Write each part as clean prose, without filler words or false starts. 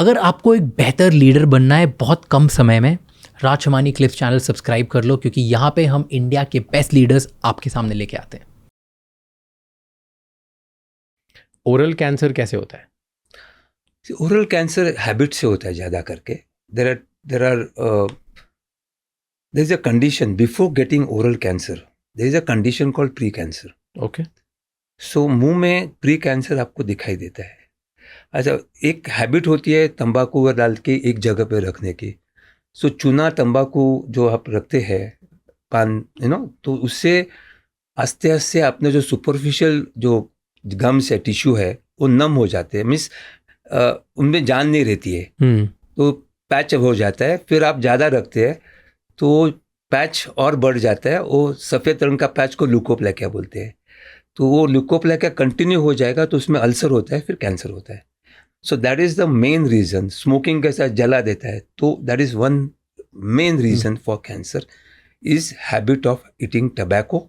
अगर आपको एक बेहतर लीडर बनना है बहुत कम समय में, राज शमानी क्लिप्स चैनल सब्सक्राइब कर लो, क्योंकि यहाँ पे हम इंडिया के बेस्ट लीडर्स आपके सामने लेके आते हैं। ओरल कैंसर कैसे होता है? ओरल कैंसर हैबिट से होता है ज़्यादा करके. there is a condition before getting oral cancer. There is a condition called pre-cancer. Okay. So मुंह में प्री कैंसर आपको दिखाई देता है. अच्छा, एक हैबिट होती है तंबाकू डाल के एक जगह पे रखने की. सो चूना तंबाकू जो आप रखते हैं पान तो उससे आस्ते आस्ते अपने जो सुपरफिशियल जो गम्स है, टिश्यू है, वो नम हो जाते हैं. मीन्स उनमें जान नहीं रहती है. तो पैच हो जाता है. फिर आप ज़्यादा रखते हैं तो पैच और बढ़ जाता है. वो सफ़ेद रंग का पैच को ल्यूकोप्लेकिया बोलते हैं. तो वो ल्यूकोप्लेकिया कंटिन्यू हो जाएगा तो उसमें अल्सर होता है, फिर कैंसर होता है. So that is the main reason. Smoking के साथ जला देता है, तो that is one main reason for cancer is habit of eating tobacco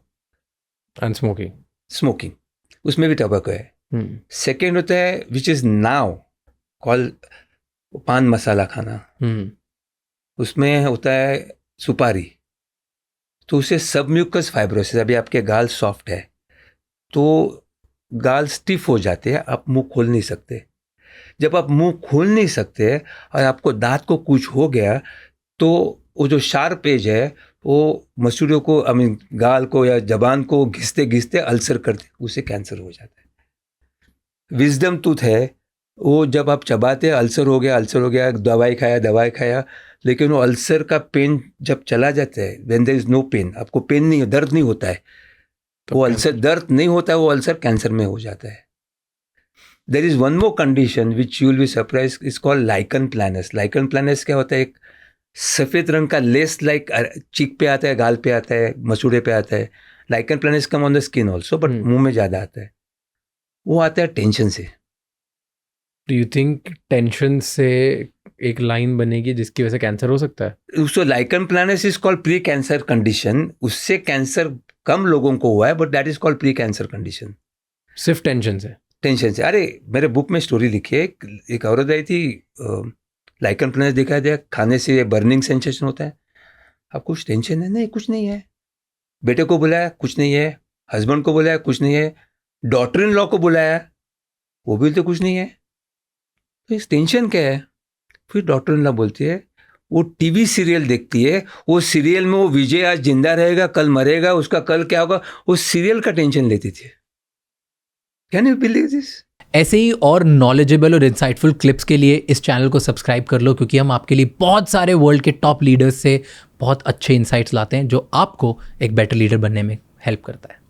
and smoking. उसमें भी टबैको है. सेकेंड होता है विच इज़ नाउ कॉल पान मसाला खाना. उसमें होता है सुपारी. तो उसे सबम्यूकस फाइब्रोसिस, अभी आपके गाल सॉफ्ट है तो गाल स्टिफ हो जाते हैं, आप मुंह खोल नहीं सकते. जब आप मुंह खोल नहीं सकते और आपको दांत को कुछ हो गया तो वो जो शार्प एज है वो मसूड़ों को गाल को या जबान को घिसते घिसते अल्सर करते, उसे कैंसर हो जाता है. विजडम टूथ है, वो जब आप चबाते अल्सर हो गया, दवाई खाया, लेकिन वो अल्सर का पेन जब चला जाता है, when there is no pain, आपको पेन नहीं, दर्द नहीं होता है, तो वो अल्सर दर्द नहीं होता है, वो अल्सर कैंसर में हो जाता है. There is one more condition which you will be surprise, is called lichen planus. Lichen planus क्या होता है? एक सफ़ेद रंग का लेस लाइक चीक पे आता है, गाल पे आता है, मसूड़े पे आता है. Lichen planus come on the skin also, but मुंह में ज़्यादा आता है. वो आता है टेंशन से. डू यू थिंक टेंशन से एक लाइन बनेगी जिसकी वजह से कैंसर हो सकता है? उसको lichen planus is called pre cancer condition. उससे कैंसर कम लोगों को हुआ है, but that is called pre cancer condition. सिर्फ टेंशन से. अरे मेरे बुक में स्टोरी लिखी है. एक औरत आई थी, लाइकन प्लैनस दिखाई दिया, खाने से बर्निंग सेंसेशन होता है. आप कुछ टेंशन है? नहीं, कुछ नहीं है. बेटे को बुलाया, कुछ नहीं है. हस्बैंड को बुलाया, कुछ नहीं है. डॉटर इन लॉ को बुलाया, वो भी तो कुछ नहीं है. तो इस टेंशन क्या है? फिर डॉक्टर इन लॉ बोलती है वो टीवी सीरियल देखती है, वो सीरियल में वो विजय आज जिंदा रहेगा, कल मरेगा, उसका कल क्या होगा, वो सीरियल का टेंशन लेती थी. Can you believe this? ऐसे ही और नॉलेजेबल और इंसाइटफुल क्लिप्स के लिए इस चैनल को सब्सक्राइब कर लो, क्योंकि हम आपके लिए बहुत सारे वर्ल्ड के टॉप लीडर्स से बहुत अच्छे इंसाइट्स लाते हैं जो आपको एक बेटर लीडर बनने में हेल्प करता है.